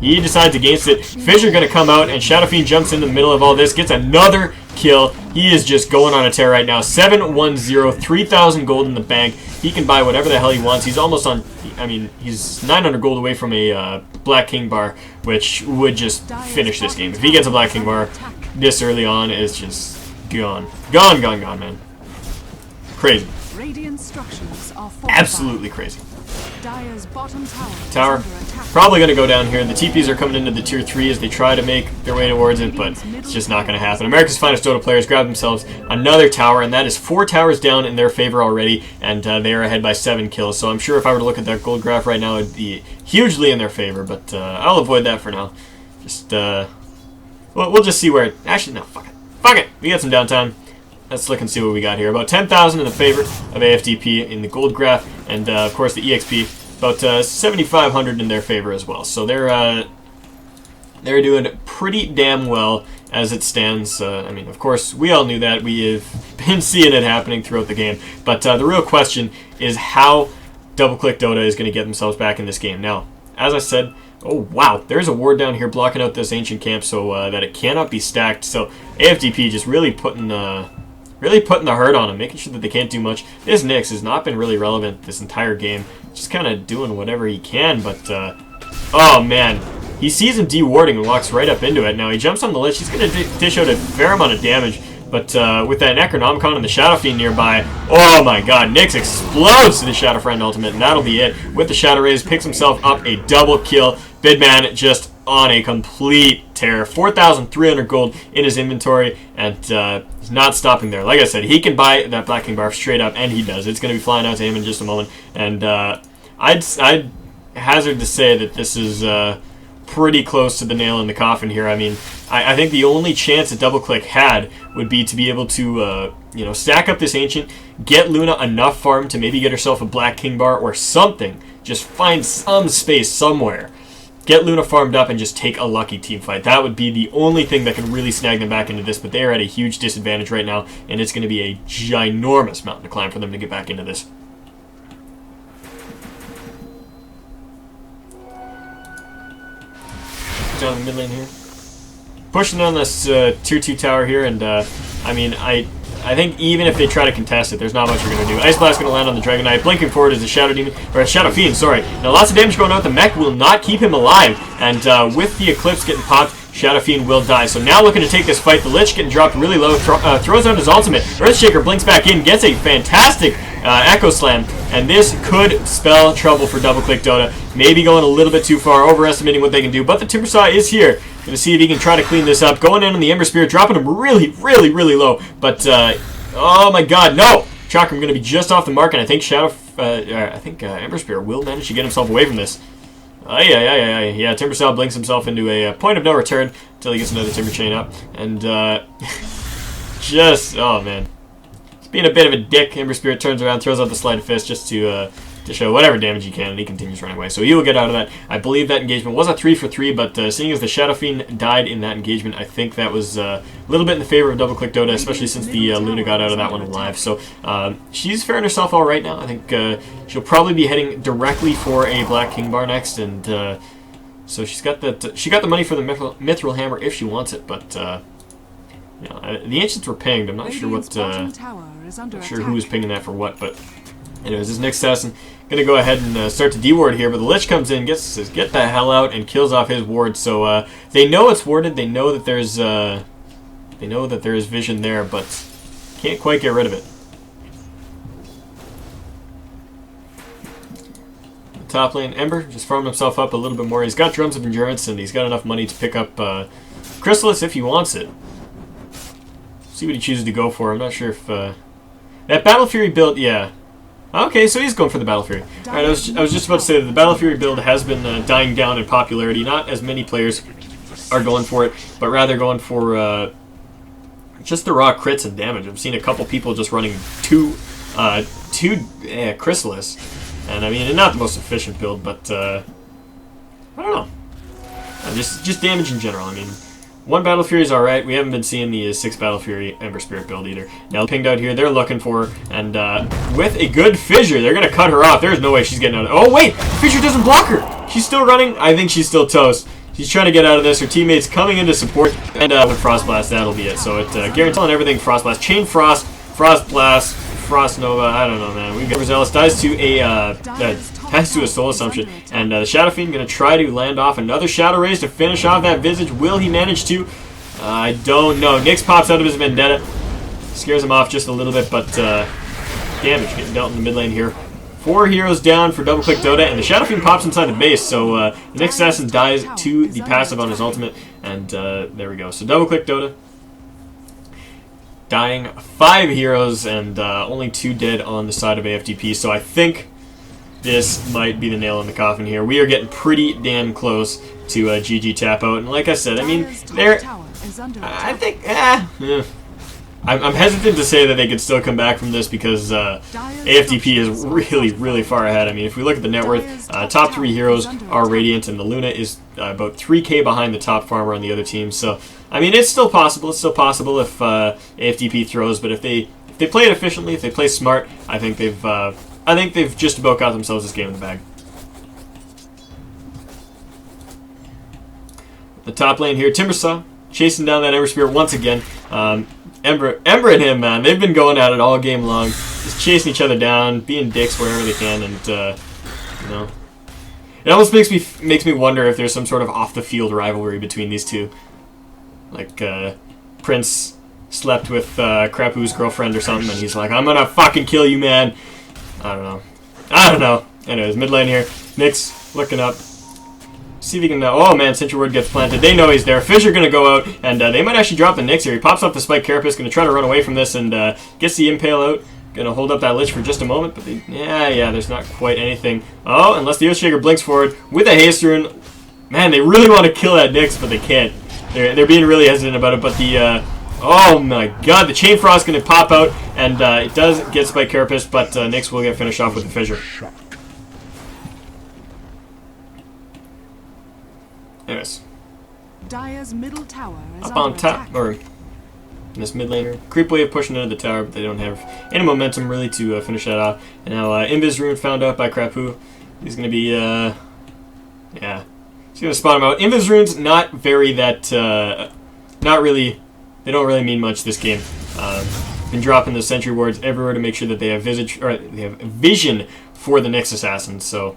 He decides against it. Fissure going to come out, and Shadowfiend jumps into the middle of all this, gets another kill. He is just going on a tear right now. 7-1-0, 3,000 gold in the bank. He can buy whatever the hell he wants. He's almost on, I mean, he's 900 gold away from a Black King bar, which would just finish this game. If he gets a Black King bar this early on, it's just gone. Gone, man. Crazy. Absolutely crazy. Dire's bottom tower probably going to go down here. The TPs are coming into the tier 3 as they try to make their way towards it, but it's just not going to happen. America's Finest Dota players grab themselves another tower, and that is 4 towers down in their favor already, and they are ahead by 7 kills. So I'm sure if I were to look at that gold graph right now, it would be hugely in their favor, but I'll avoid that for now. Just, we'll just see where it... Actually, no, fuck it. Fuck it! We got some downtime. Let's look and see what we got here. About 10,000 in the favor of AFDP in the gold graph, and of course the EXP, about 7,500 in their favor as well. So they're doing pretty damn well as it stands. I mean, of course, we all knew that. We have been seeing it happening throughout the game. But the real question is how DoubleClick Dota is going to get themselves back in this game. Now, as I said, oh wow, there's a ward down here blocking out this ancient camp so that it cannot be stacked. So AFDP just really putting the hurt on them, making sure that they can't do much. This Nyx has not been really relevant this entire game. Just kind of doing whatever he can, but oh man. He sees him dewarding and walks right up into it. Now he jumps on the Lich. He's going to dish out a fair amount of damage, but with that Necronomicon and the Shadow Fiend nearby, oh my god, Nyx explodes to the Shadow Friend ultimate, and that'll be it. With the Shadow Raise, picks himself up a double kill. Bidman just on a complete tear. 4,300 gold in his inventory, and he's not stopping there. Like I said, he can buy that Black King bar straight up, and he does. It's going to be flying out to him in just a moment, and I'd hazard to say that this is pretty close to the nail in the coffin here. I mean, I think the only chance that DoubleClick had would be to be able to, you know, stack up this Ancient, get Luna enough farm to maybe get herself a Black King bar or something. Just find some space somewhere. Get Luna farmed up and just take a lucky team fight. That would be the only thing that could really snag them back into this, but they are at a huge disadvantage right now, and it's going to be a ginormous mountain to climb for them to get back into this. Down the mid lane here. Pushing on this tier 2 tower here, and I mean, I I think even if they try to contest it, there's not much you're going to do. Ice Blast going to land on the Dragon Knight. Blinking forward is a Shadow Demon, or a Shadow Fiend, sorry. Now lots of damage going out. The mech will not keep him alive. And with the Eclipse getting popped, Shadow Fiend will die. So now looking to take this fight. The Lich getting dropped really low. Throws out his ultimate. Earthshaker blinks back in. Gets a fantastic Echo Slam. And this could spell trouble for DoubleClick Dota. Maybe going a little bit too far, overestimating what they can do. But the Timbersaw is here. Going to see if he can try to clean this up. Going in on the Ember Spear, dropping him really, really, really low. But, oh my god, no! Chakram going to be just off the mark, and I think Ember Spear will manage to get himself away from this. Yeah, Timbersaw blinks himself into a point of no return until he gets another Timber Chain up. And, just, oh man. He's being a bit of a dick. Ember Spirit turns around, throws out the Sleight of Fist just to show whatever damage he can, and he continues running away. So he will get out of that. I believe that engagement was a 3 for 3, but seeing as the Shadow Fiend died in that engagement, I think that was a little bit in the favor of DoubleClick Dota, especially since the Luna got out of that one alive. So she's faring herself all right now. I think she'll probably be heading directly for a Black King Bar next, and so she got the money for the Mithril Hammer if she wants it, but you know, the Ancients were pinged. I'm not sure what, not sure who was pinging that for what, but anyways, this next assassin gonna go ahead and start to deward here, but the Lich comes in, says get the hell out, and kills off his ward. So they know it's warded. They know that there is vision there, but can't quite get rid of it. The top lane, Ember just farming himself up a little bit more. He's got Drums of Endurance, and he's got enough money to pick up Chrysalis if he wants it. See what he chooses to go for. I'm not sure if that Battle Fury build, yeah. Okay, so he's going for the Battle Fury. Alright, I was just about to say that the Battle Fury build has been dying down in popularity. Not as many players are going for it, but rather going for just the raw crits and damage. I've seen a couple people just running two Chrysalis, and I mean, not the most efficient build, but I don't know. Just damage in general. I mean, one Battle Fury is alright. We haven't been seeing the 6 Battle Fury Ember Spirit build either. Now pinged out here, they're looking for her, and with a good Fissure, they're going to cut her off. There's no way she's getting out of it. Oh wait, Fissure doesn't block her. She's still running. I think she's still toast. She's trying to get out of this. Her teammates coming in to support, and with Frost Blast, that'll be it. So it guarantees everything Frost Blast. Chain Frost, Frost Blast, Frost Nova, I don't know, man. We got Overzealous, dies to a Soul Assumption, and the Shadow Fiend going to try to land off another Shadow Raise to finish off that Visage. Will he manage to? I don't know. Nyx pops out of his Vendetta, scares him off just a little bit, but damage getting dealt in the mid lane here. 4 heroes down for DoubleClick Dota, and the Shadow Fiend pops inside the base, so the Nyx Assassin dies to the passive on his ultimate, and there we go. So DoubleClick Dota dying 5 heroes, and only 2 dead on the side of AFDP, so I think this might be the nail in the coffin here. We are getting pretty damn close to GG tap out, and like I said, I mean, I think, I'm hesitant to say that they could still come back from this because AFDP is really, really far ahead. I mean, if we look at the net worth, top 3 heroes are Radiant, and the Luna is about 3k behind the top farmer on the other team. So, I mean, it's still possible. It's still possible if AFDP throws, but if they play it efficiently, if they play smart, I think they've just about got themselves this game in the bag. The top lane here, Timbersaw chasing down that Ember Spirit once again. Ember and him, man, they've been going at it all game long, just chasing each other down, being dicks wherever they can, and you know, it almost makes me wonder if there's some sort of off the field rivalry between these two, like Prince slept with Krapu's girlfriend or something, and he's like, I'm gonna fucking kill you, man. I don't know. Anyways, mid lane here, Nyx looking up. See if he can. Oh man, Sentry Ward gets planted. They know he's there. Fissure gonna go out, and they might actually drop the Nyx here. He pops off the Spike Carapace, gonna try to run away from this, and gets the Impale out. Gonna hold up that Lich for just a moment, but yeah, there's not quite anything. Oh, unless the Oathshaker blinks forward with a Haste Rune. Man, they really want to kill that Nyx, but they can't. They're being really hesitant about it. But the oh my God, the Chain Frost gonna pop out, and it does get Spike Carapace, but Nyx will get finished off with the Fissure. Anyways, Dire's middle tower is up on top, or in this mid laner, creep wave pushing into the tower, but they don't have any momentum really to finish that off. And now Invis Rune found out by Krapu. He's gonna be yeah, he's gonna spot him out. Invis Rune's not very that not really. They don't really mean much this game. been dropping those sentry wards everywhere to make sure that they have vision for the Nyx assassins. So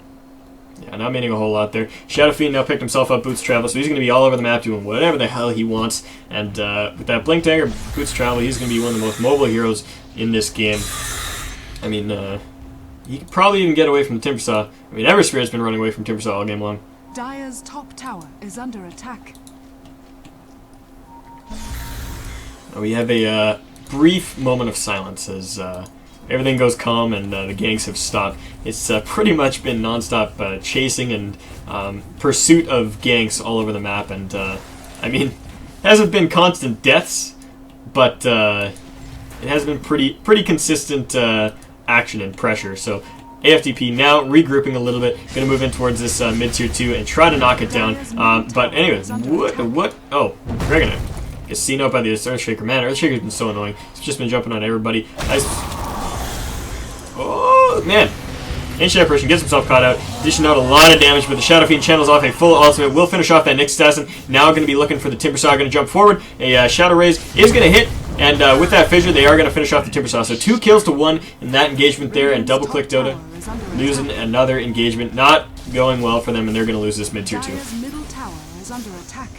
yeah, not meaning a whole lot there. Shadow Fiend now picked himself up Boots Travel, so he's going to be all over the map doing whatever the hell he wants. And with that Blink Dagger, Boots Travel, he's going to be one of the most mobile heroes in this game. I mean, he could probably even get away from the Timbersaw. I mean, Everspirit's been running away from Timbersaw all game long. Dire's top tower is under attack. We have a brief moment of silence as everything goes calm and the ganks have stopped. It's pretty much been non-stop chasing and pursuit of ganks all over the map. And, I mean, hasn't been constant deaths, but it has been pretty consistent action and pressure. So AFDP now regrouping a little bit, going to move in towards this mid-tier 2 and try to knock it down. But anyways, what? Oh, Dragonite. Gets seen out by the Earthshaker. Man, Earthshaker's been so annoying. He's just been jumping on everybody. Nice. Oh, man. Ancient Apparition gets himself caught out, dishing out a lot of damage, but the Shadow Fiend channels off a full ultimate. Will finish off that Nyx assassin. Now going to be looking for the Timbersaw. Going to jump forward. A Shadow Raise is going to hit. And with that fissure, they are going to finish off the Timbersaw. So 2 kills to 1 in that engagement there. And double-click Dota, losing another engagement. Not going well for them, and they're going to lose this mid-tier 2. Dire's middle tower is under attack.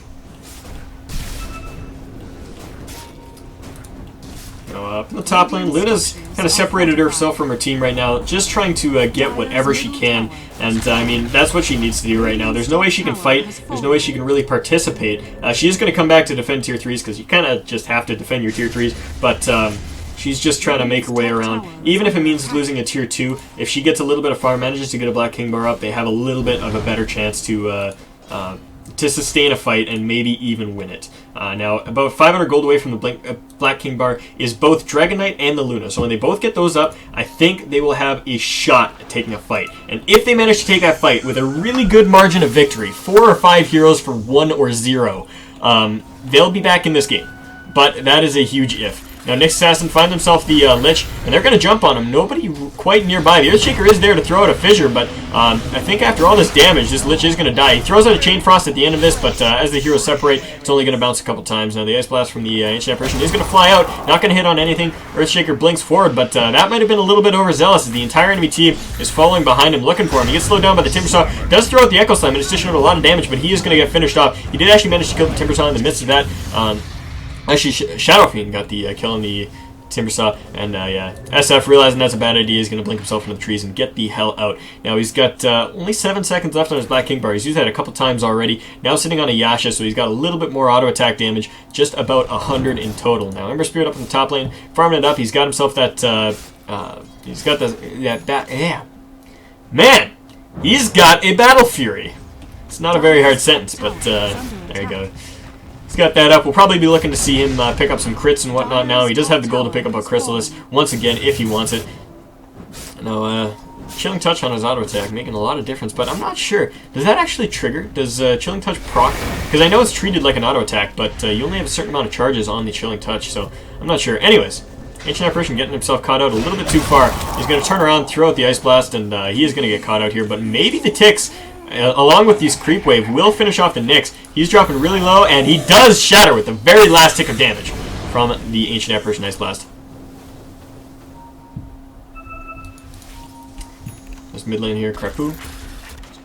Up in the top lane, Luna's kind of separated herself from her team right now, just trying to get whatever she can. And, I mean, that's what she needs to do right now. There's no way she can fight. There's no way she can really participate. She is going to come back to defend tier 3s, because you kind of just have to defend your tier 3s. But she's just trying to make her way around. Even if it means losing a tier 2, if she gets a little bit of farm, manages to get a Black King Bar up, they have a little bit of a better chance to sustain a fight and maybe even win it. Now, about 500 gold away from the Black King Bar is both Dragon Knight and the Luna. So when they both get those up, I think they will have a shot at taking a fight. And if they manage to take that fight with a really good margin of victory, 4 or 5 heroes for 1 or 0, they'll be back in this game. But that is a huge if. Now, Nyx Assassin finds himself the Lich, and they're going to jump on him. Nobody quite nearby. The Earthshaker is there to throw out a fissure, but I think after all this damage, this Lich is going to die. He throws out a Chain Frost at the end of this, but as the heroes separate, it's only going to bounce a couple times. Now, the Ice Blast from the Ancient Apparition is going to fly out. Not going to hit on anything. Earthshaker blinks forward, but that might have been a little bit overzealous as the entire enemy team is following behind him, looking for him. He gets slowed down by the Timbersaw. Does throw out the Echo Slam, and it's dishing out a lot of damage, but he is going to get finished off. He did actually manage to kill the Timbersaw in the midst of that. Actually, Shadow Fiend got the kill on the Timbersaw, and yeah, SF, realizing that's a bad idea, is going to blink himself into the trees and get the hell out. Now he's got only 7 seconds left on his Black King Bar. He's used that a couple times already. Now sitting on a Yasha, so he's got a little bit more auto attack damage, just about 100 in total. Now Ember Spirit up in the top lane, farming it up. He's got himself that he's got the man, he's got a Battle Fury. It's not a very hard sentence, but there you go. He's got that up. We'll probably be looking to see him pick up some crits and whatnot now. He does have the gold to pick up a Chrysalis once again if he wants it. Now, Chilling Touch on his auto attack, making a lot of difference, but I'm not sure. Does that actually trigger? Does Chilling Touch proc? Because I know it's treated like an auto attack, but you only have a certain amount of charges on the Chilling Touch, so I'm not sure. Anyways, Ancient Apparition getting himself caught out a little bit too far. He's going to turn around, throw out the Ice Blast, and he is going to get caught out here, but maybe the ticks, along with these Creep Wave, will finish off the Nyx. He's dropping really low, and he does shatter with the very last tick of damage from the Ancient Apparition Ice Blast. This mid lane here, Crapu,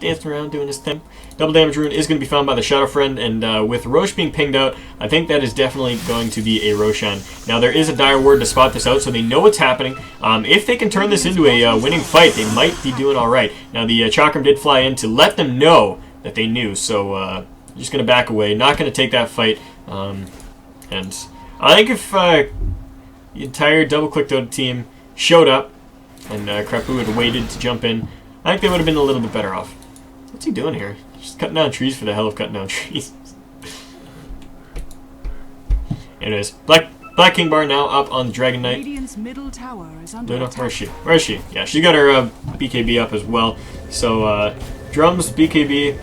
dancing around doing his thing. Double damage rune is going to be found by the Shadow Friend, and with Roche being pinged out, I think that is definitely going to be a Roshan. Now, there is a dire ward to spot this out, so they know what's happening. If they can turn this into a winning fight, they might be doing all right. Now, the Chakram did fly in to let them know that they knew, so just going to back away, not going to take that fight. And I think if the entire double-click Dota team showed up and Crapu had waited to jump in, I think they would have been a little bit better off. What's he doing here? Just cutting down trees for the hell of cutting down trees. Anyways, Black King Bar now up on the Dragon Knight. Radiant's middle tower is under Luna, attack. where is she? Where is she? Yeah, she got her BKB up as well. So, Drums, BKB,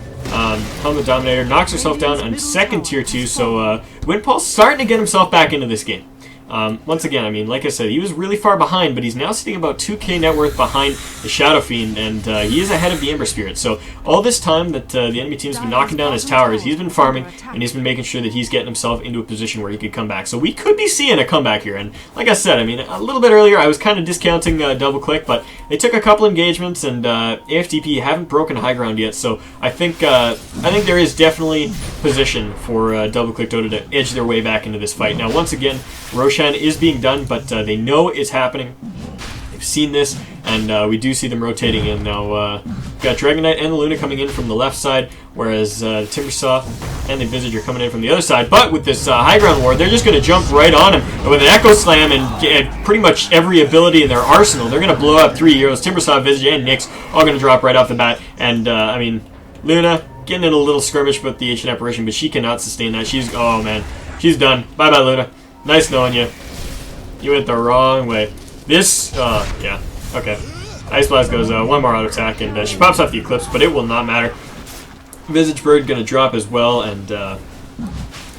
Helmet Dominator, knocks herself down on second tier 2. So, Windpulse starting to get himself back into this game. Once again, I mean, like I said, he was really far behind, but he's now sitting about 2k net worth behind the Shadow Fiend, and he is ahead of the Ember Spirit. So all this time that the enemy team's been knocking down his towers, he's been farming, and he's been making sure that he's getting himself into a position where he could come back. So we could be seeing a comeback here, and like I said, I mean, a little bit earlier I was kind of discounting Double Click, but they took a couple engagements, and AFTP haven't broken high ground yet, so I think there is definitely position for Double Click Dota to edge their way back into this fight. Now, once again, Roshan is being done, but they know it's happening. They've seen this, and we do see them rotating in. Now, we've got Dragon Knight and the Luna coming in from the left side, whereas Timbersaw and the Visage are coming in from the other side. But with this high ground war, they're just going to jump right on him. And with an Echo Slam and pretty much every ability in their arsenal, they're going to blow up 3 heroes. Timbersaw, Visage, and Nyx all going to drop right off the bat. And, I mean, Luna getting in a little skirmish with the Ancient Apparition, but she cannot sustain that. Oh, man. She's done. Bye-bye, Luna. Nice knowing you. You went the wrong way. This, yeah, okay. Ice Blast goes one more auto attack, and she pops off the Eclipse, but it will not matter. Visage Bird gonna drop as well, and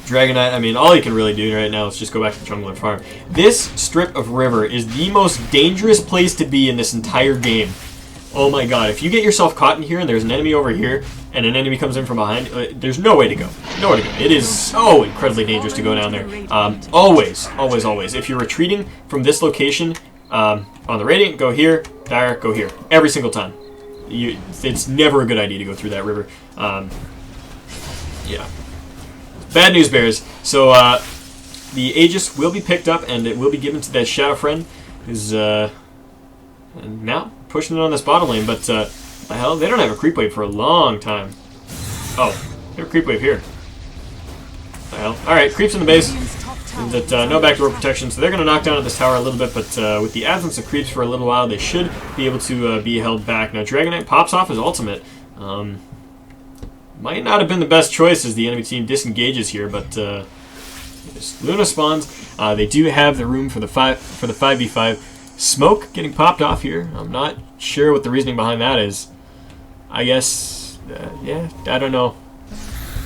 Dragon Knight, I mean, all you can really do right now is just go back to the jungle and farm. This strip of river is the most dangerous place to be in this entire game. Oh my god, if you get yourself caught in here and there's an enemy over here, and an enemy comes in from behind, there's no way to go. Nowhere to go. It is so incredibly dangerous to go down there. Always, always, always. If you're retreating from this location on the Radiant, go here, there, go here. Every single time. It's never a good idea to go through that river. Yeah. Bad news, Bears. So, the Aegis will be picked up, and it will be given to that Shadow Friend, who's now pushing it on this bottom lane, but the hell, they don't have a creep wave for a long time. Oh, they have a creep wave here. The hell. Alright, creeps in the base. And that no backdoor protection, so they're going to knock down at this tower a little bit, but with the absence of creeps for a little while, they should be able to be held back. Now, Dragon Knight pops off his ultimate. Might not have been the best choice as the enemy team disengages here, but Luna spawns. They do have the room for the 5v5. Smoke getting popped off here. I'm not sure what the reasoning behind that is. I guess, yeah, I don't know.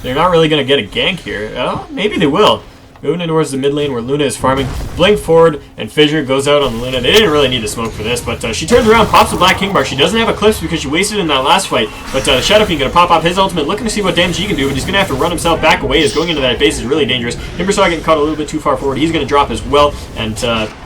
They're not really going to get a gank here. Oh, maybe they will. Moving in towards the mid lane where Luna is farming. Blink forward, and Fissure goes out on the Luna. They didn't really need the smoke for this, but she turns around, pops the Black King Bar. She doesn't have Eclipse because she wasted in that last fight, but Shadow Fiend going to pop off his ultimate, looking to see what damage he can do, but he's going to have to run himself back away, as going into that base is really dangerous. Timbersaw getting caught a little bit too far forward. He's going to drop as well, and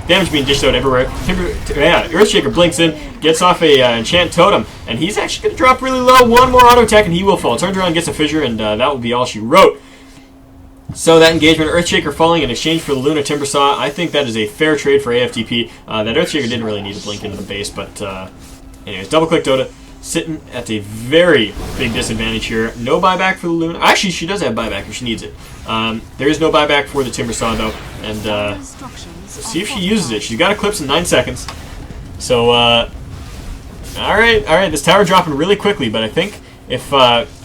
damage being dished out everywhere. Earthshaker blinks in, gets off a Enchant Totem, and he's actually going to drop really low. One more auto attack, and he will fall. Turns around, gets a Fissure, and that will be all she wrote. So that engagement, Earthshaker falling in exchange for the Luna Timbersaw, I think that is a fair trade for AFTP. That Earthshaker didn't really need to blink into the base, but anyways, Double Click Dota sitting at a very big disadvantage here. No buyback for the Luna. Actually, she does have buyback if she needs it. There is no buyback for the Timbersaw, though, and let's see if she uses it. She's got Eclipse in 9 seconds. So, alright, this tower dropping really quickly, but I think if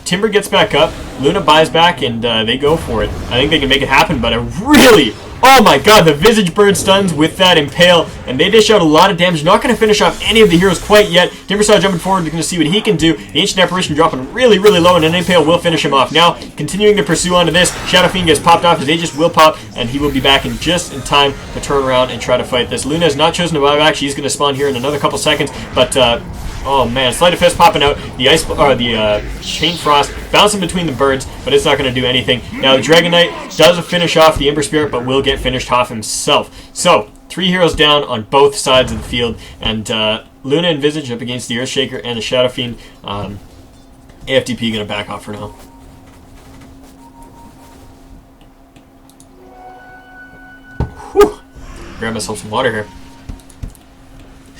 Timber gets back up, Luna buys back, and they go for it. I think they can make it happen, but oh my god, the Visage Bird stuns with that Impale, and they dish out a lot of damage. Not going to finish off any of the heroes quite yet. Timbersaw jumping forward, going to see what he can do. The Ancient Apparition dropping really, really low, and an Impale will finish him off. Now, continuing to pursue onto this, Shadow Fiend gets popped off, his Aegis will pop, and he will be back in just in time to turn around and try to fight this. Luna has not chosen to buy back. She's going to spawn here in another couple seconds, but oh man, Sleight of Fist popping out, the Chain Frost bouncing between the birds, but it's not going to do anything. Now the Dragon Knight does finish off the Ember Spirit, but will get finished off himself. So, 3 heroes down on both sides of the field, and Luna and Visage up against the Earthshaker and the Shadow Fiend. AFTP going to back off for now. Whew. Grab myself some water here.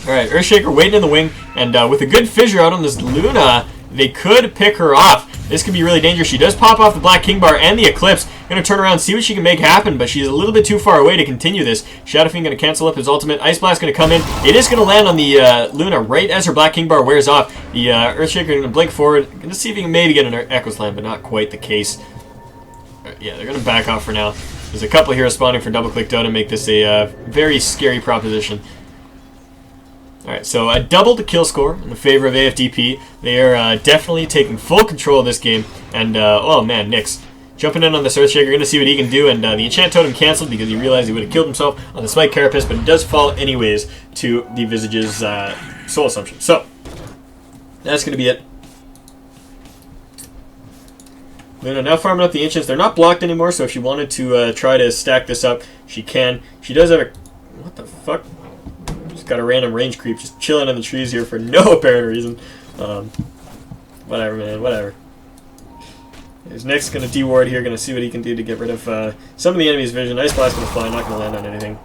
Alright, Earthshaker waiting in the wing, and with a good Fissure out on this Luna, they could pick her off. This could be really dangerous. She does pop off the Black King Bar and the Eclipse. Going to turn around, see what she can make happen, but she's a little bit too far away to continue this. Shadow Fiend going to cancel up his ultimate. Ice Blast going to come in. It is going to land on the Luna right as her Black King Bar wears off. The Earthshaker going to blink forward. Going to see if he can maybe get an Echo Slam, but not quite the case. Yeah, they're going to back off for now. There's a couple heroes spawning for Double Click Dota to make this a very scary proposition. Alright, so a double to kill score in the favor of AFTP. They are definitely taking full control of this game. And, oh man, Nyx. Jumping in on this Earthshaker, going to see what he can do, and the Enchant Totem canceled because he realized he would have killed himself on the Smite Carapace, but it does fall anyways to the Visage's Soul Assumption. So, that's going to be it. Luna now farming up the Ancients. They're not blocked anymore, so if she wanted to try to stack this up, she can. She does have a... What the fuck? Just got a random range creep just chilling in the trees here for no apparent reason. Whatever, man. Whatever. His Nick's going to de-ward here, going to see what he can do to get rid of some of the enemy's vision. Ice Blast going to fly, not going to land on anything.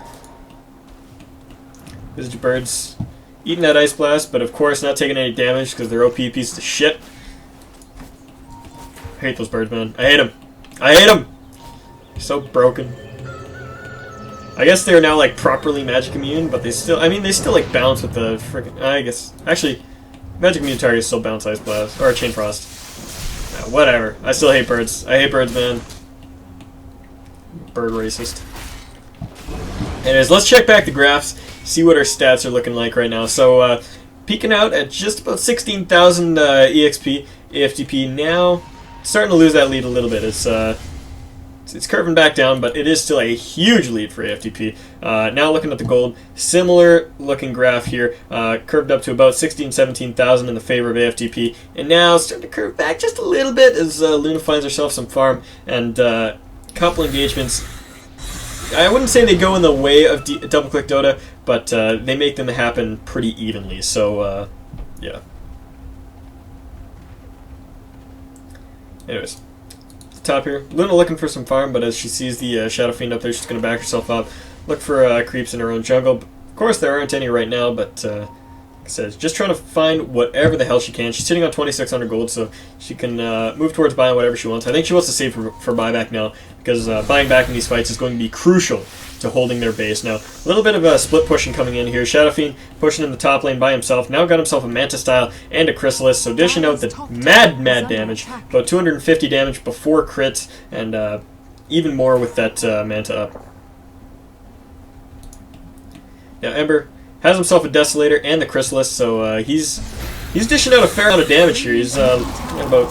Visage Birds eating that Ice Blast, but of course not taking any damage because they're OP pieces of shit. I hate those birds, man. I hate them. I hate them! So broken. I guess they're now, like, properly magic immune, but they still... I mean, they still, like, bounce with the freaking... I guess... Actually, magic immune targets still bounce Ice Blast. Or Chain Frost. Whatever. I still hate birds. I hate birds, man. Bird racist. Anyways, let's check back the graphs, see what our stats are looking like right now. So, peeking out at just about 16,000 EXP, AFTP now, starting to lose that lead a little bit. It's curving back down, but it is still a huge lead for AFTP. Now looking at the gold, similar looking graph here, curved up to about 17,000 in the favor of AFTP, and now starting to curve back just a little bit as Luna finds herself some farm, and couple engagements. I wouldn't say they go in the way of double-click Dota, but they make them happen pretty evenly, so yeah. Anyways. Top here. Luna looking for some farm, but as she sees the Shadow Fiend up there, she's going to back herself up, look for creeps in her own jungle. Of course, there aren't any right now, but like I said, just trying to find whatever the hell she can. She's sitting on 2,600 gold, so she can move towards buying whatever she wants. I think she wants to save for buyback now, because buying back in these fights is going to be crucial to holding their base. Now, a little bit of a split pushing coming in here. Shadow Fiend pushing in the top lane by himself. Now got himself a Manta Style and a Chrysalis, so dishing out the mad damage. About 250 damage before crits, and even more with that Manta up. Now, Ember has himself a Desolator and the Chrysalis, so he's dishing out a fair amount of damage here. He's about...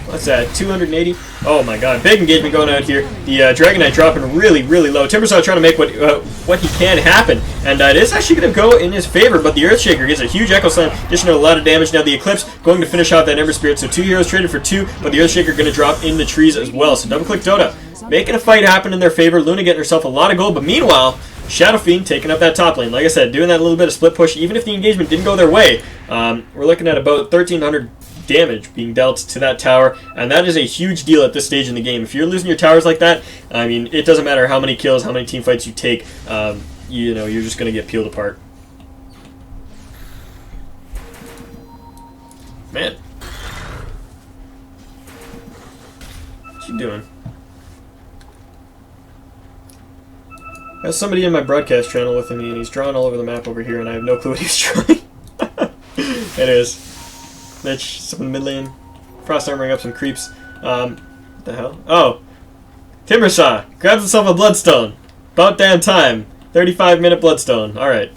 What's that, 280? Oh my god, big engagement going out here. The Dragon Knight dropping really low. Timbersaw trying to make what he can happen, and it is actually going to go in his favor, but the Earthshaker gets a huge Echo Slam, dishing out a lot of damage. Now the Eclipse going to finish off that Ember Spirit, so 2 heroes traded for 2, but the Earthshaker going to drop in the trees as well. So double-click Dota, making a fight happen in their favor. Luna getting herself a lot of gold, but meanwhile, Shadow Fiend taking up that top lane. Like I said, doing that little bit of split push, even if the engagement didn't go their way. We're looking at about 1,300 damage being dealt to that tower, and that is a huge deal at this stage in the game. If you're losing your towers like that, I mean, it doesn't matter how many kills, how many team fights you take, you know, you're just going to get peeled apart. Man. What's you doing? There's somebody in my broadcast channel with me, and he's drawing all over the map over here, and I have no clue what he's drawing. It is. Mitch, some in the mid lane. Frost armoring up some creeps. What the hell? Oh! Timbersaw grabs himself a Bloodstone. About damn time. 35-minute Bloodstone. Alright.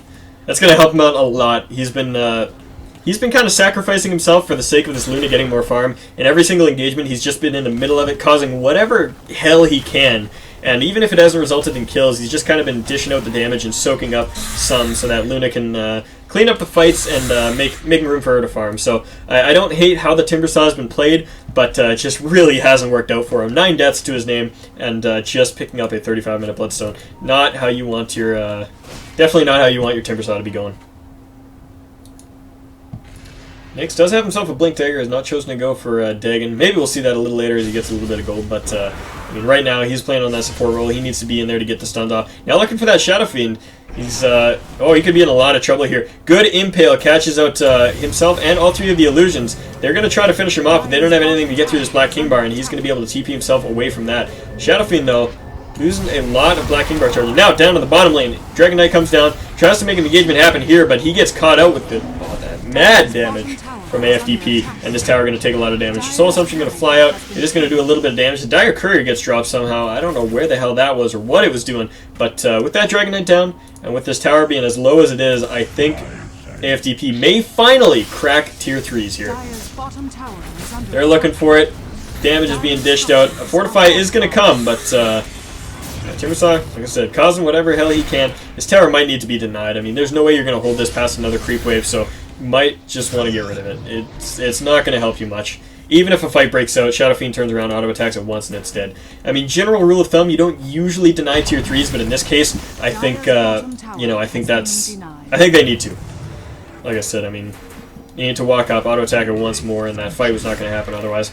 That's going to help him out a lot. He's been kind of sacrificing himself for the sake of this Luna getting more farm. In every single engagement, he's just been in the middle of it, causing whatever hell he can. And even if it hasn't resulted in kills, he's just kind of been dishing out the damage and soaking up some so that Luna can clean up the fights and making room for her to farm. So I don't hate how the Timbersaw has been played, but it just really hasn't worked out for him. 9 deaths to his name, and just picking up a 35-minute Bloodstone. Not how you want your... definitely not how you want your Timbersaw to be going. Nyx does have himself a Blink Dagger, has not chosen to go for Dagon. Maybe we'll see that a little later as he gets a little bit of gold, but I mean, right now he's playing on that support role. He needs to be in there to get the stuns off. Now looking for that Shadow Fiend. He's, oh, he could be in a lot of trouble here. Good Impale catches out himself and all 3 of the Illusions. They're going to try to finish him off, but they don't have anything to get through this Black King Bar, and he's going to be able to TP himself away from that. Shadow Fiend, though, losing a lot of Black King Bar charges. Now down to the bottom lane. Dragon Knight comes down, tries to make an engagement happen here, but he gets caught out with the that mad damage from AFDP, and this tower going to take a lot of damage. Soul Assumption going to fly out. It is going to do a little bit of damage. The Dire Courier gets dropped somehow. I don't know where the hell that was or what it was doing, but with that Dragon Knight down, and with this tower being as low as it is, I think AFDP may finally crack tier 3s here. They're looking for it. damage is being dished out. A Fortify is going to come, but Timbersaw, like I said, causing whatever hell he can. His tower might need to be denied. I mean, there's no way you're going to hold this past another creep wave, so you might just want to get rid of it. It's not going to help you much. Even if a fight breaks out, Shadow Fiend turns around, auto attacks it once, and it's dead. I mean, general rule of thumb, you don't usually deny tier 3s, but in this case, I think, I think they need to. Like I said, I mean, you need to walk up, auto attack it once more, and that fight was not going to happen otherwise.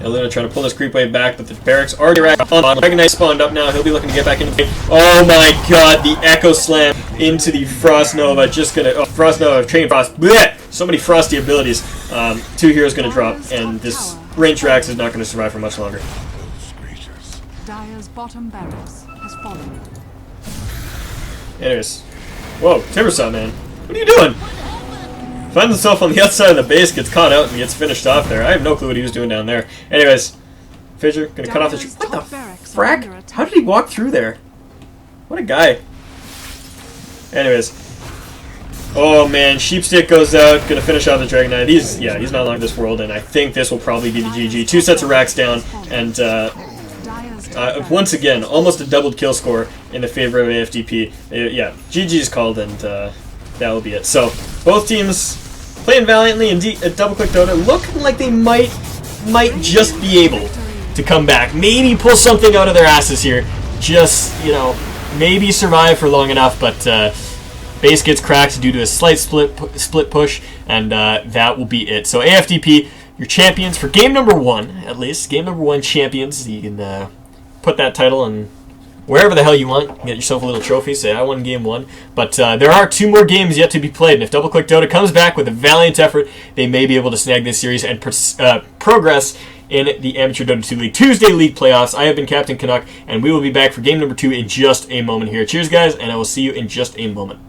Eluna trying to pull this creep wave back, but the barracks are direct on bottom. Dragon Knight spawned up now. He'll be looking to get back into the game. Oh my god, the Echo Slam into the Frost Nova. Just gonna... Oh, Frost Nova, Chain Frost. Blech! So many frosty abilities. 2 heroes gonna drop, and this range Rax is not gonna survive for much longer. Dire's bottom barracks has fallen. Anyways. Whoa, Timbersaw, man. What are you doing? Finds himself on the outside of the base, gets caught out, and gets finished off there. I have no clue what he was doing down there. Anyways, Fissure gonna cut off the... What the frack? How did he walk through there? What a guy. Anyways. Oh man, Sheepstick goes out, gonna finish off the Dragon Knight. He's not long in this world, and I think this will probably be the GG. 2 sets of racks down, and once again, almost a doubled kill score in the favor of AFDP. Yeah, GG's called, and that will be it. So, both teams playing valiantly, indeed, at Double Click Dota, looking like they might just be able to come back. Maybe pull something out of their asses here. Just, maybe survive for long enough, but base gets cracked due to a slight split push, and that will be it. So AFDP, your champions for game number 1, at least. Game number 1 champions. You can put that title on wherever the hell you want. Get yourself a little trophy, say I won game 1. But there are 2 more games yet to be played, and if Double Click Dota comes back with a valiant effort, they may be able to snag this series and progress in the Amateur Dota 2 League Tuesday League Playoffs. I have been Captain Canuck, and we will be back for game number 2 in just a moment here. Cheers, guys, and I will see you in just a moment.